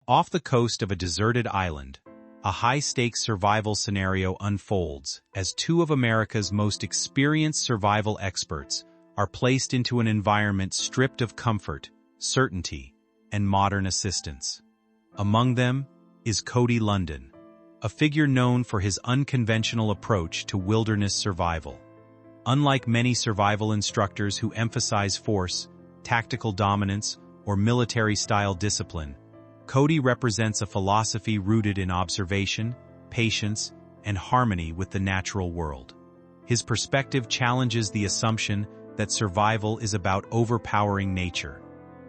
Off the coast of a deserted island, a high-stakes survival scenario unfolds as two of America's most experienced survival experts are placed into an environment stripped of comfort, certainty, and modern assistance. Among them is Cody Lundin, a figure known for his unconventional approach to wilderness survival. Unlike many survival instructors who emphasize force, tactical dominance, or military-style discipline, Cody represents a philosophy rooted in observation, patience, and harmony with the natural world. His perspective challenges the assumption that survival is about overpowering nature.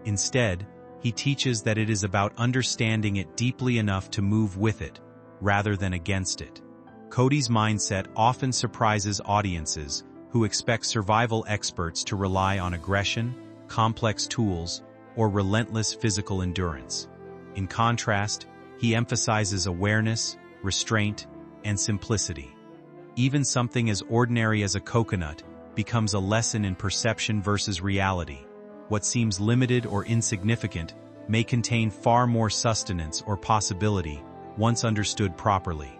Instead, he teaches that it is about understanding it deeply enough to move with it, rather than against it. Cody's mindset often surprises audiences who expect survival experts to rely on aggression, complex tools, or relentless physical endurance. In contrast, he emphasizes awareness, restraint, and simplicity. Even something as ordinary as a coconut becomes a lesson in perception versus reality. What seems limited or insignificant may contain far more sustenance or possibility once understood properly.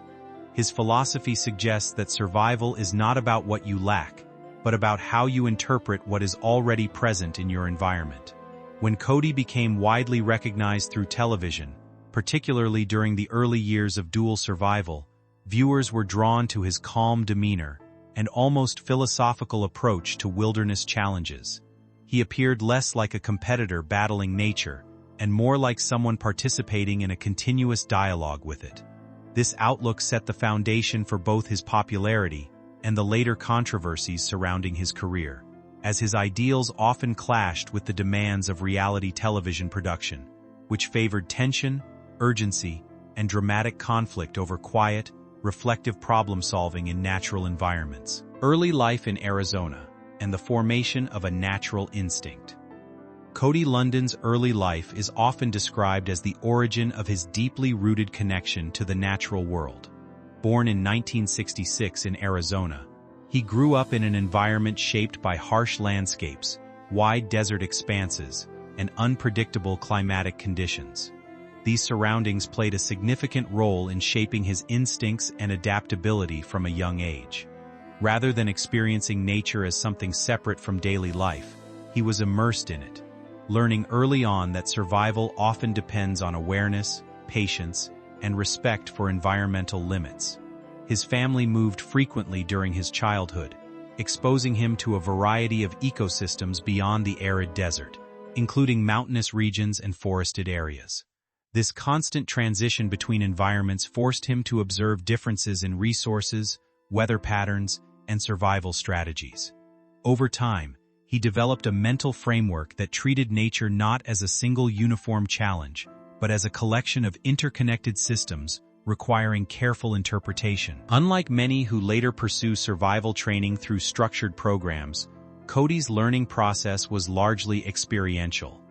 His philosophy suggests that survival is not about what you lack, but about how you interpret what is already present in your environment. When Cody became widely recognized through television, particularly during the early years of dual survival, viewers were drawn to his calm demeanor and almost philosophical approach to wilderness challenges. He appeared less like a competitor battling nature and more like someone participating in a continuous dialogue with it. This outlook set the foundation for both his popularity and the later controversies surrounding his career, as his ideals often clashed with the demands of reality television production, which favored tension, urgency, and dramatic conflict over quiet, reflective problem-solving in natural environments. Early life in Arizona and the formation of a natural instinct. Cody Lundin's early life is often described as the origin of his deeply rooted connection to the natural world. Born in 1966 in Arizona, he grew up in an environment shaped by harsh landscapes, wide desert expanses, and unpredictable climatic conditions. These surroundings played a significant role in shaping his instincts and adaptability from a young age. Rather than experiencing nature as something separate from daily life, he was immersed in it, learning early on that survival often depends on awareness, patience, and respect for environmental limits. His family moved frequently during his childhood, exposing him to a variety of ecosystems beyond the arid desert, including mountainous regions and forested areas. This constant transition between environments forced him to observe differences in resources, weather patterns, and survival strategies. Over time, he developed a mental framework that treated nature not as a single uniform challenge, but as a collection of interconnected systems requiring careful interpretation. Unlike many who later pursue survival training through structured programs, Cody's learning process was largely experiential.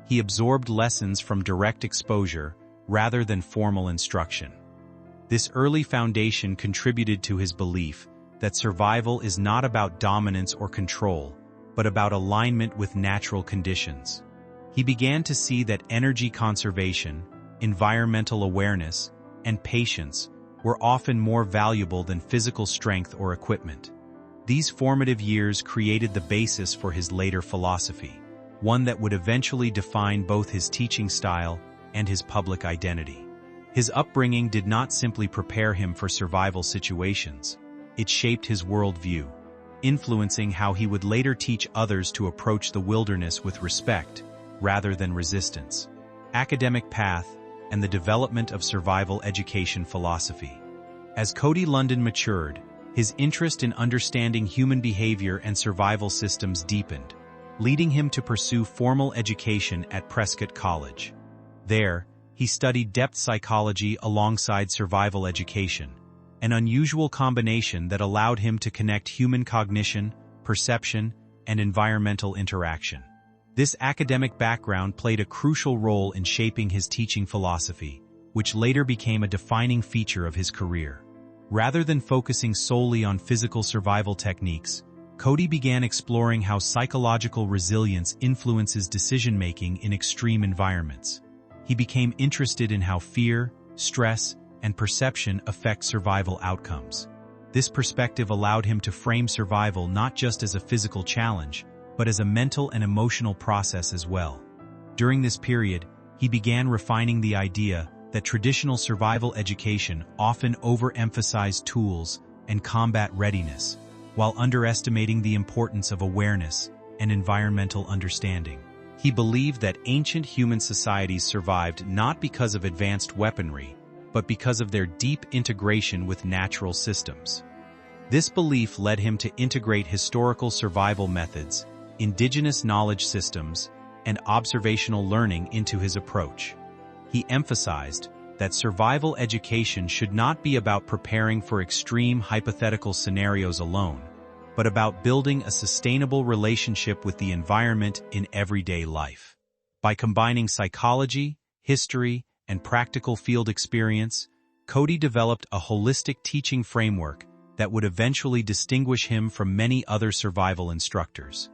He absorbed lessons from direct exposure rather than formal instruction. This early foundation contributed to his belief that survival is not about dominance or control, but about alignment with natural conditions. He began to see that energy conservation, environmental awareness, and patience were often more valuable than physical strength or equipment. These formative years created the basis for his later philosophy, one that would eventually define both his teaching style and his public identity. His upbringing did not simply prepare him for survival situations, it shaped his worldview, influencing how he would later teach others to approach the wilderness with respect rather than resistance. Academic path and the development of survival education philosophy. As Cody Lundin matured, his interest in understanding human behavior and survival systems deepened, leading him to pursue formal education at Prescott College. There, he studied depth psychology alongside survival education, an unusual combination that allowed him to connect human cognition, perception, and environmental interaction. This academic background played a crucial role in shaping his teaching philosophy, which later became a defining feature of his career. Rather than focusing solely on physical survival techniques, Cody began exploring how psychological resilience influences decision-making in extreme environments. he became interested in how fear, stress, and perception affect survival outcomes. This perspective allowed him to frame survival not just as a physical challenge, but as a mental and emotional process as well. During this period, he began refining the idea that traditional survival education often overemphasized tools and combat readiness, while underestimating the importance of awareness and environmental understanding. He believed that ancient human societies survived not because of advanced weaponry, but because of their deep integration with natural systems. This belief led him to integrate historical survival methods, indigenous knowledge systems, and observational learning into his approach. He emphasized that survival education should not be about preparing for extreme hypothetical scenarios alone, but about building a sustainable relationship with the environment in everyday life. By combining psychology, history, and practical field experience, Cody developed a holistic teaching framework that would eventually distinguish him from many other survival instructors.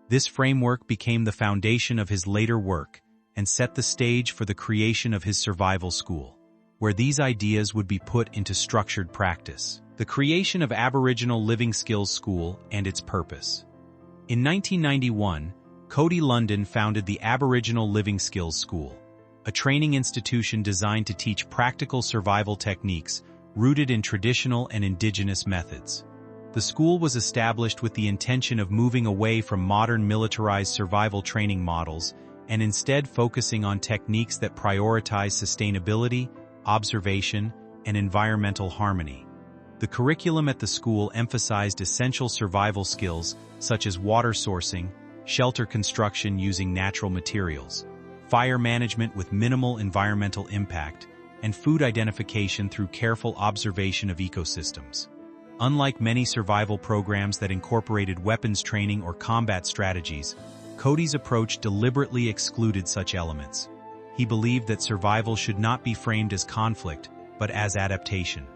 This framework became the foundation of his later work and set the stage for the creation of his survival school, where these ideas would be put into structured practice. The creation of Aboriginal Living Skills School and its purpose. In 1991, Cody Lundin founded the Aboriginal Living Skills School, a training institution designed to teach practical survival techniques rooted in traditional and indigenous methods. The school was established with the intention of moving away from modern militarized survival training models and instead focusing on techniques that prioritize sustainability, observation, and environmental harmony. The curriculum at the school emphasized essential survival skills such as water sourcing, shelter construction using natural materials, fire management with minimal environmental impact, and food identification through careful observation of ecosystems. Unlike many survival programs that incorporated weapons training or combat strategies, Cody's approach deliberately excluded such elements. He believed that survival should not be framed as conflict, but as adaptation.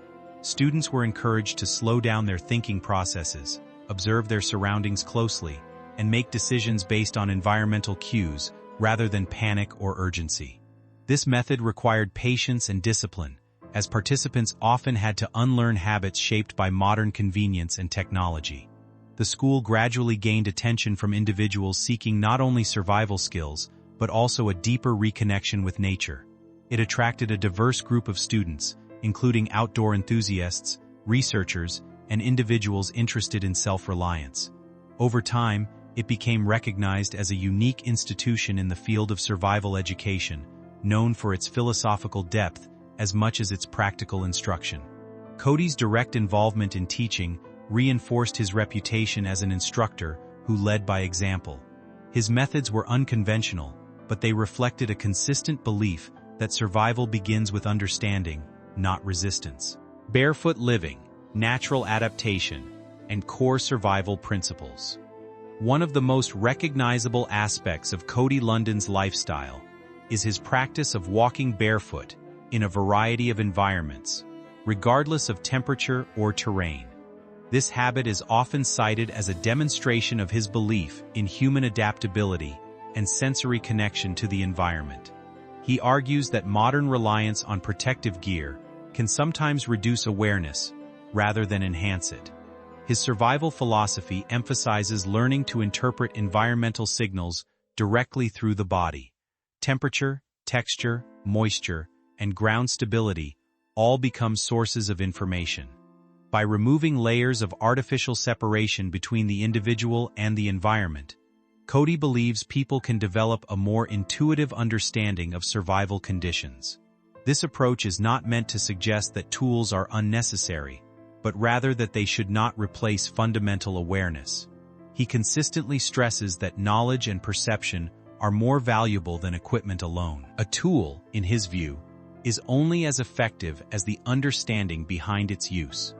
Students were encouraged to slow down their thinking processes, observe their surroundings closely, and make decisions based on environmental cues rather than panic or urgency. This method required patience and discipline, as participants often had to unlearn habits shaped by modern convenience and technology. The school gradually gained attention from individuals seeking not only survival skills, but also a deeper reconnection with nature. It attracted a diverse group of students, including outdoor enthusiasts, researchers, and individuals interested in self-reliance. Over time, it became recognized as a unique institution in the field of survival education, known for its philosophical depth as much as its practical instruction. Cody's direct involvement in teaching reinforced his reputation as an instructor who led by example. His methods were unconventional, but they reflected a consistent belief that survival begins with understanding, not resistance. Barefoot living, natural adaptation, and core survival principles. One of the most recognizable aspects of Cody Lundin's lifestyle is his practice of walking barefoot in a variety of environments, regardless of temperature or terrain. This habit is often cited as a demonstration of his belief in human adaptability and sensory connection to the environment. He argues that modern reliance on protective gear can sometimes reduce awareness rather than enhance it. His survival philosophy emphasizes learning to interpret environmental signals directly through the body. Temperature, texture, moisture, and ground stability all become sources of information. By removing layers of artificial separation between the individual and the environment, Cody believes people can develop a more intuitive understanding of survival conditions. This approach is not meant to suggest that tools are unnecessary, but rather that they should not replace fundamental awareness. He consistently stresses that knowledge and perception are more valuable than equipment alone. A tool, in his view, is only as effective as the understanding behind its use.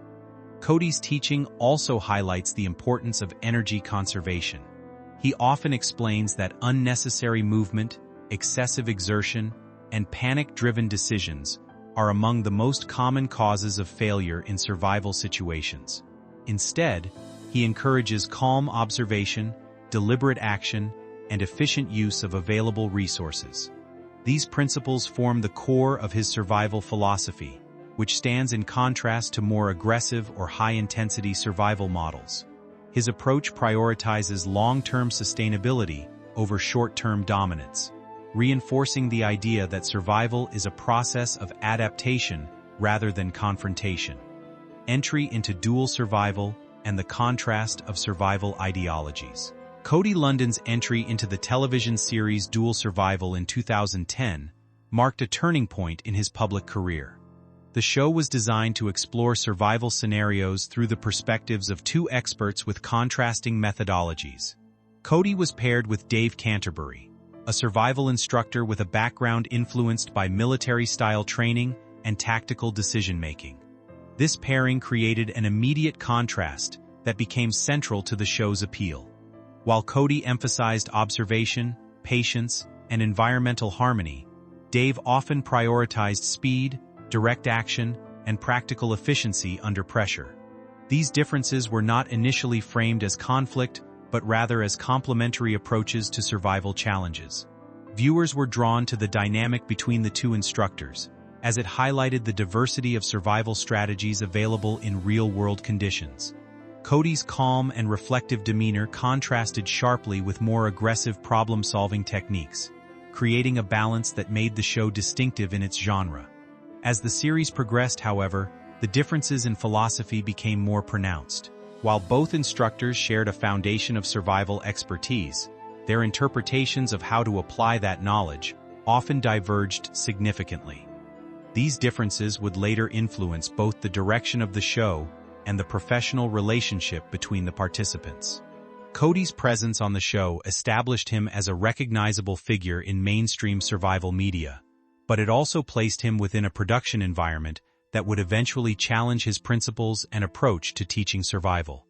Cody's teaching also highlights the importance of energy conservation. He often explains that unnecessary movement, excessive exertion, and panic-driven decisions are among the most common causes of failure in survival situations. Instead, he encourages calm observation, deliberate action, and efficient use of available resources. These principles form the core of his survival philosophy, which stands in contrast to more aggressive or high-intensity survival models. His approach prioritizes long-term sustainability over short-term dominance, reinforcing the idea that survival is a process of adaptation rather than confrontation. Entry into dual survival and the contrast of survival ideologies. Cody Lundin's entry into the television series Dual Survival in 2010 marked a turning point in his public career. The show was designed to explore survival scenarios through the perspectives of two experts with contrasting methodologies. Cody was paired with Dave Canterbury, a survival instructor with a background influenced by military-style training and tactical decision-making. This pairing created an immediate contrast that became central to the show's appeal. While Cody emphasized observation, patience, and environmental harmony, Dave often prioritized speed, direct action, and practical efficiency under pressure. These differences were not initially framed as conflict, but rather as complementary approaches to survival challenges. Viewers were drawn to the dynamic between the two instructors, as it highlighted the diversity of survival strategies available in real-world conditions. Cody's calm and reflective demeanor contrasted sharply with more aggressive problem-solving techniques, creating a balance that made the show distinctive in its genre. As the series progressed, however, the differences in philosophy became more pronounced. While both instructors shared a foundation of survival expertise, their interpretations of how to apply that knowledge often diverged significantly. These differences would later influence both the direction of the show and the professional relationship between the participants. Cody's presence on the show established him as a recognizable figure in mainstream survival media, but it also placed him within a production environment that would eventually challenge his principles and approach to teaching survival.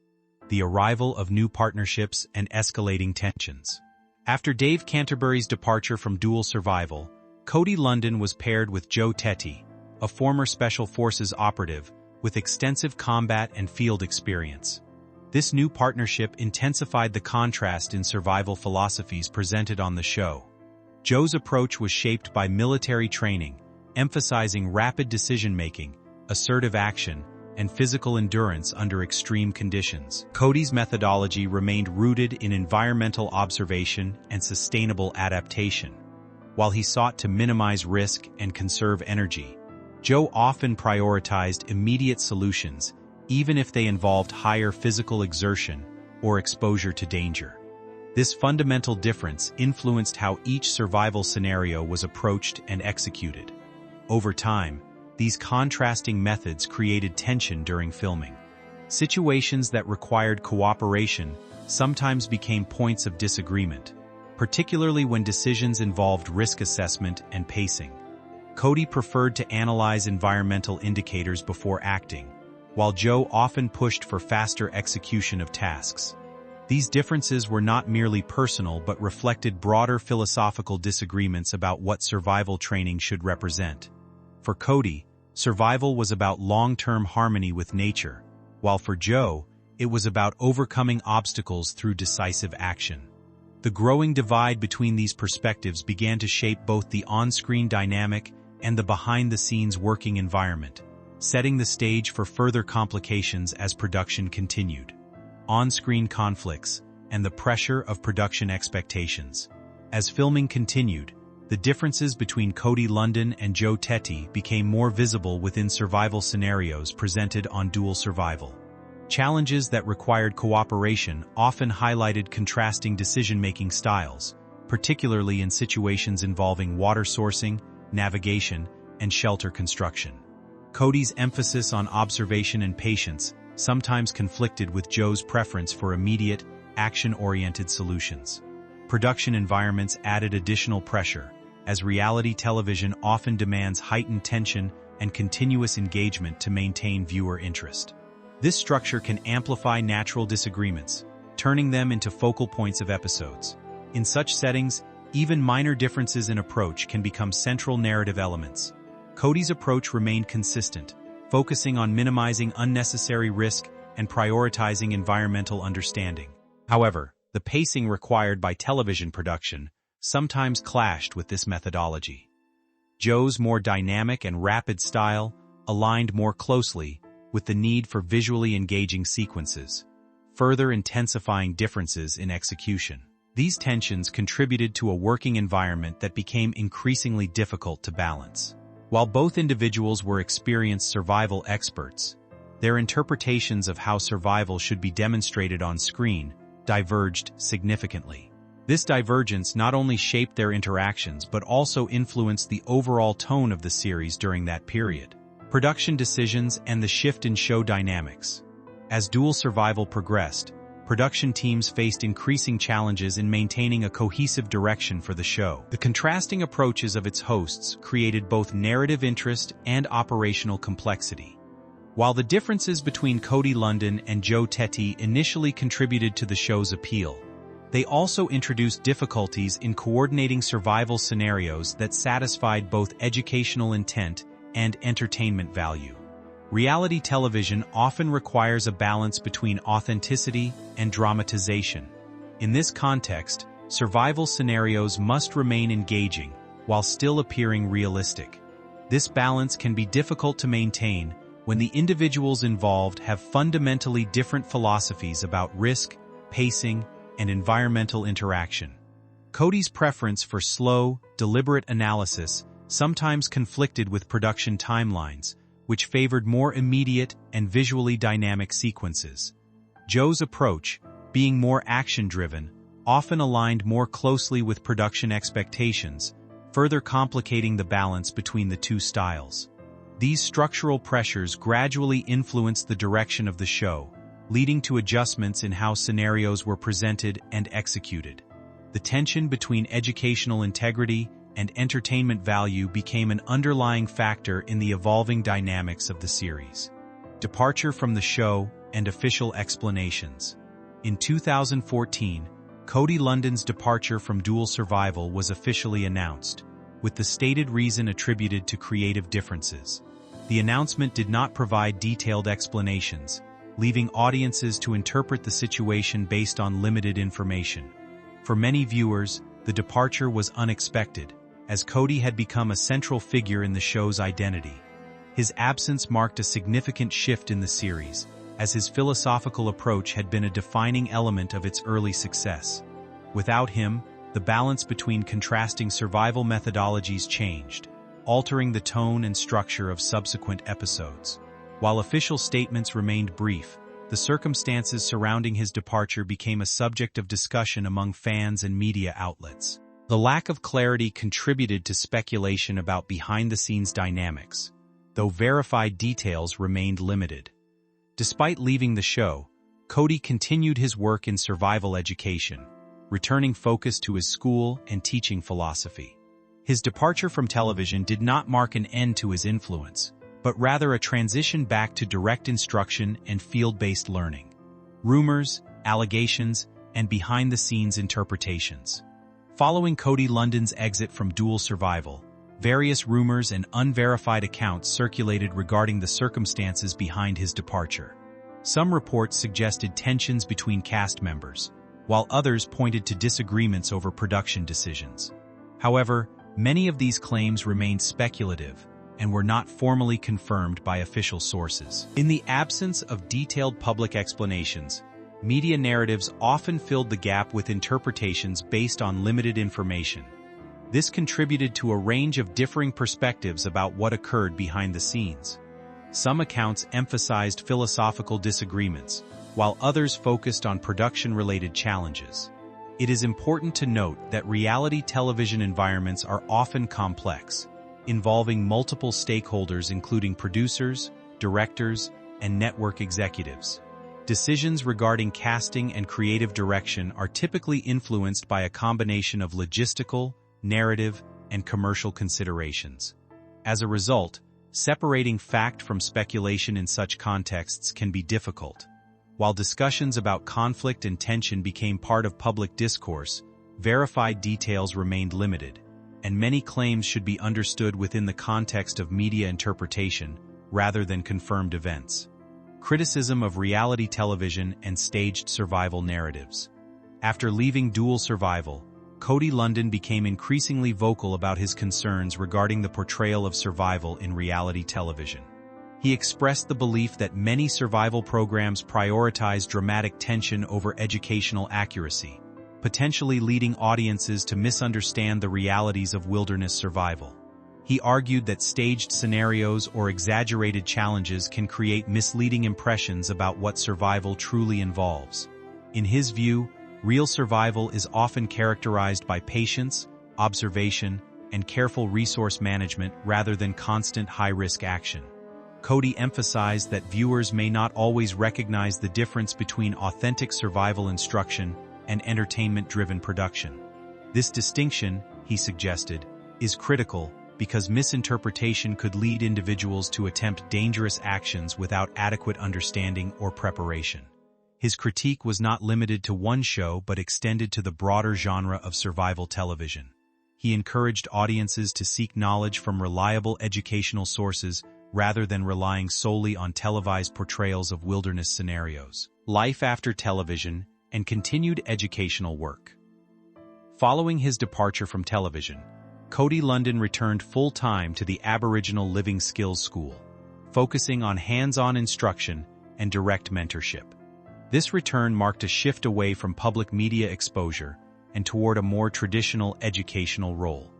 The arrival of new partnerships and escalating tensions. After Dave Canterbury's departure from Dual Survival, Cody Lundin was paired with Joe Tettey, a former Special Forces operative with extensive combat and field experience. This new partnership intensified the contrast in survival philosophies presented on the show. Joe's approach was shaped by military training, emphasizing rapid decision-making, assertive action, and physical endurance under extreme conditions. Cody's methodology remained rooted in environmental observation and sustainable adaptation. While he sought to minimize risk and conserve energy, Joe often prioritized immediate solutions, even if they involved higher physical exertion or exposure to danger. This fundamental difference influenced how each survival scenario was approached and executed. Over time, these contrasting methods created tension during filming. Situations that required cooperation sometimes became points of disagreement, particularly when decisions involved risk assessment and pacing. Cody preferred to analyze environmental indicators before acting, while Joe often pushed for faster execution of tasks. These differences were not merely personal but reflected broader philosophical disagreements about what survival training should represent. For Cody, survival was about long-term harmony with nature, while for Joe, it was about overcoming obstacles through decisive action. The growing divide between these perspectives began to shape both the on-screen dynamic and the behind-the-scenes working environment, setting the stage for further complications as production continued. On-screen conflicts, and the pressure of production expectations. As filming continued, the differences between Cody Lundin and Joe Tettey became more visible within survival scenarios presented on Dual Survival. Challenges that required cooperation often highlighted contrasting decision-making styles, particularly in situations involving water sourcing, navigation, and shelter construction. Cody's emphasis on observation and patience sometimes conflicted with Joe's preference for immediate, action-oriented solutions. Production environments added additional pressure, as reality television often demands heightened tension and continuous engagement to maintain viewer interest. This structure can amplify natural disagreements, turning them into focal points of episodes. In such settings, even minor differences in approach can become central narrative elements. Cody's approach remained consistent, focusing on minimizing unnecessary risk and prioritizing environmental understanding. However, the pacing required by television production sometimes clashed with this methodology. Joe's more dynamic and rapid style aligned more closely with the need for visually engaging sequences, further intensifying differences in execution. These tensions contributed to a working environment that became increasingly difficult to balance. While both individuals were experienced survival experts, their interpretations of how survival should be demonstrated on screen diverged significantly. This divergence not only shaped their interactions but also influenced the overall tone of the series during that period. Production decisions and the shift in show dynamics. As dual survival progressed, production teams faced increasing challenges in maintaining a cohesive direction for the show. The contrasting approaches of its hosts created both narrative interest and operational complexity. While the differences between Cody Lundin and Joe Tettey initially contributed to the show's appeal, they also introduced difficulties in coordinating survival scenarios that satisfied both educational intent and entertainment value. Reality television often requires a balance between authenticity and dramatization. In this context, survival scenarios must remain engaging while still appearing realistic. This balance can be difficult to maintain when the individuals involved have fundamentally different philosophies about risk, pacing, and environmental interaction. Cody's preference for slow, deliberate analysis sometimes conflicted with production timelines, which favored more immediate and visually dynamic sequences. Joe's approach, being more action-driven, often aligned more closely with production expectations, further complicating the balance between the two styles. These structural pressures gradually influenced the direction of the show, leading to adjustments in how scenarios were presented and executed. The tension between educational integrity and entertainment value became an underlying factor in the evolving dynamics of the series. Departure from the show and official explanations. In 2014, Cody Lundin's departure from Dual Survival was officially announced, with the stated reason attributed to creative differences. The announcement did not provide detailed explanations, leaving audiences to interpret the situation based on limited information. For many viewers, the departure was unexpected, as Cody had become a central figure in the show's identity. His absence marked a significant shift in the series, as his philosophical approach had been a defining element of its early success. Without him, the balance between contrasting survival methodologies changed, altering the tone and structure of subsequent episodes. While official statements remained brief, the circumstances surrounding his departure became a subject of discussion among fans and media outlets. The lack of clarity contributed to speculation about behind-the-scenes dynamics, though verified details remained limited. Despite leaving the show, Cody continued his work in survival education, returning focus to his school and teaching philosophy. His departure from television did not mark an end to his influence, but rather a transition back to direct instruction and field-based learning. Rumors, allegations, and behind-the-scenes interpretations. Following Cody Lundin's exit from Dual Survival, various rumors and unverified accounts circulated regarding the circumstances behind his departure. Some reports suggested tensions between cast members, while others pointed to disagreements over production decisions. However, many of these claims remained speculative and were not formally confirmed by official sources. In the absence of detailed public explanations, media narratives often filled the gap with interpretations based on limited information. This contributed to a range of differing perspectives about what occurred behind the scenes. Some accounts emphasized philosophical disagreements, while others focused on production-related challenges. It is important to note that reality television environments are often complex, involving multiple stakeholders including producers, directors, and network executives. Decisions regarding casting and creative direction are typically influenced by a combination of logistical, narrative, and commercial considerations. As a result, separating fact from speculation in such contexts can be difficult. While discussions about conflict and tension became part of public discourse, verified details remained limited, and many claims should be understood within the context of media interpretation rather than confirmed events. Criticism of reality television and staged survival narratives. After leaving Dual Survival, Cody Lundin became increasingly vocal about his concerns regarding the portrayal of survival in reality television. He expressed the belief that many survival programs prioritize dramatic tension over educational accuracy, potentially leading audiences to misunderstand the realities of wilderness survival. He argued that staged scenarios or exaggerated challenges can create misleading impressions about what survival truly involves. In his view, real survival is often characterized by patience, observation, and careful resource management rather than constant high-risk action. Cody emphasized that viewers may not always recognize the difference between authentic survival instruction and entertainment-driven production. This distinction, he suggested, is critical because misinterpretation could lead individuals to attempt dangerous actions without adequate understanding or preparation. His critique was not limited to one show but extended to the broader genre of survival television. He encouraged audiences to seek knowledge from reliable educational sources rather than relying solely on televised portrayals of wilderness scenarios. Life after television and continued educational work. Following his departure from television, Cody Lundin returned full-time to the Aboriginal Living Skills School, focusing on hands-on instruction and direct mentorship. This return marked a shift away from public media exposure and toward a more traditional educational role.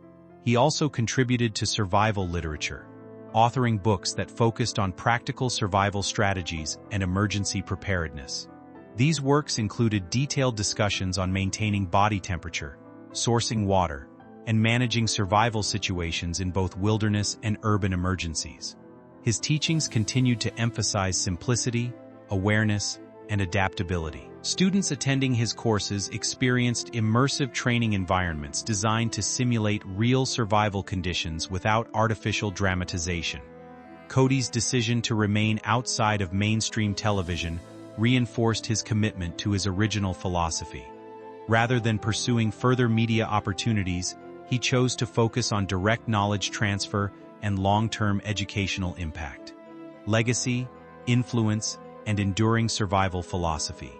He also contributed to survival literature, authoring books that focused on practical survival strategies and emergency preparedness. These works included detailed discussions on maintaining body temperature, sourcing water, and managing survival situations in both wilderness and urban emergencies. His teachings continued to emphasize simplicity, awareness, and adaptability. Students attending his courses experienced immersive training environments designed to simulate real survival conditions without artificial dramatization. Cody's decision to remain outside of mainstream television reinforced his commitment to his original philosophy. Rather than pursuing further media opportunities, he chose to focus on direct knowledge transfer and long-term educational impact. Legacy, influence, and enduring survival philosophy.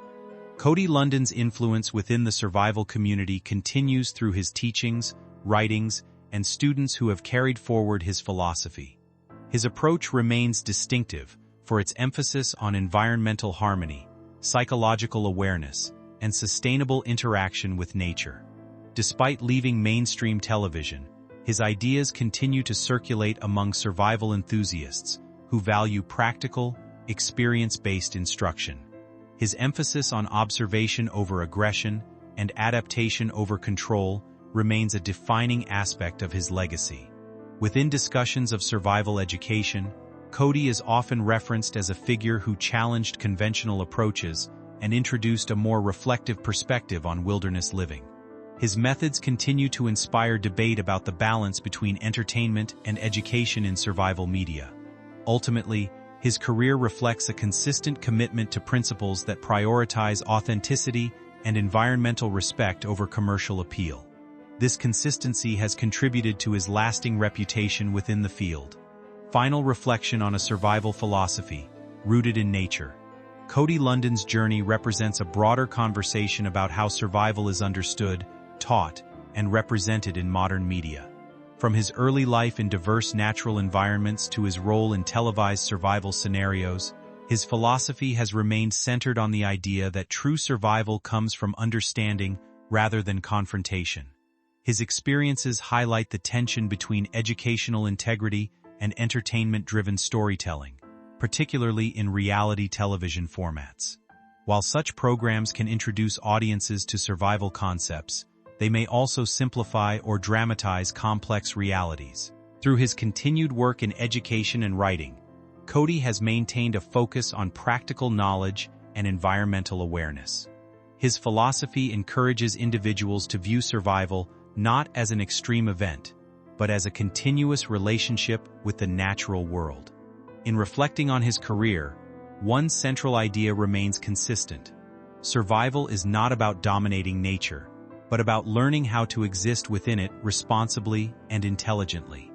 Cody Lundin's influence within the survival community continues through his teachings, writings, and students who have carried forward his philosophy. His approach remains distinctive for its emphasis on environmental harmony, psychological awareness, and sustainable interaction with nature. Despite leaving mainstream television, his ideas continue to circulate among survival enthusiasts who value practical, experience-based instruction. His emphasis on observation over aggression and adaptation over control remains a defining aspect of his legacy. Within discussions of survival education, Cody is often referenced as a figure who challenged conventional approaches and introduced a more reflective perspective on wilderness living. His methods continue to inspire debate about the balance between entertainment and education in survival media. Ultimately, his career reflects a consistent commitment to principles that prioritize authenticity and environmental respect over commercial appeal. This consistency has contributed to his lasting reputation within the field. Final reflection on a survival philosophy, rooted in nature. Cody Lundin's journey represents a broader conversation about how survival is understood, taught, and represented in modern media. From his early life in diverse natural environments to his role in televised survival scenarios, his philosophy has remained centered on the idea that true survival comes from understanding rather than confrontation. His experiences highlight the tension between educational integrity and entertainment-driven storytelling, particularly in reality television formats. While such programs can introduce audiences to survival concepts, they may also simplify or dramatize complex realities. Through his continued work in education and writing, Cody has maintained a focus on practical knowledge and environmental awareness. His philosophy encourages individuals to view survival not as an extreme event, but as a continuous relationship with the natural world. In reflecting on his career, one central idea remains consistent. Survival is not about dominating nature, but about learning how to exist within it responsibly and intelligently.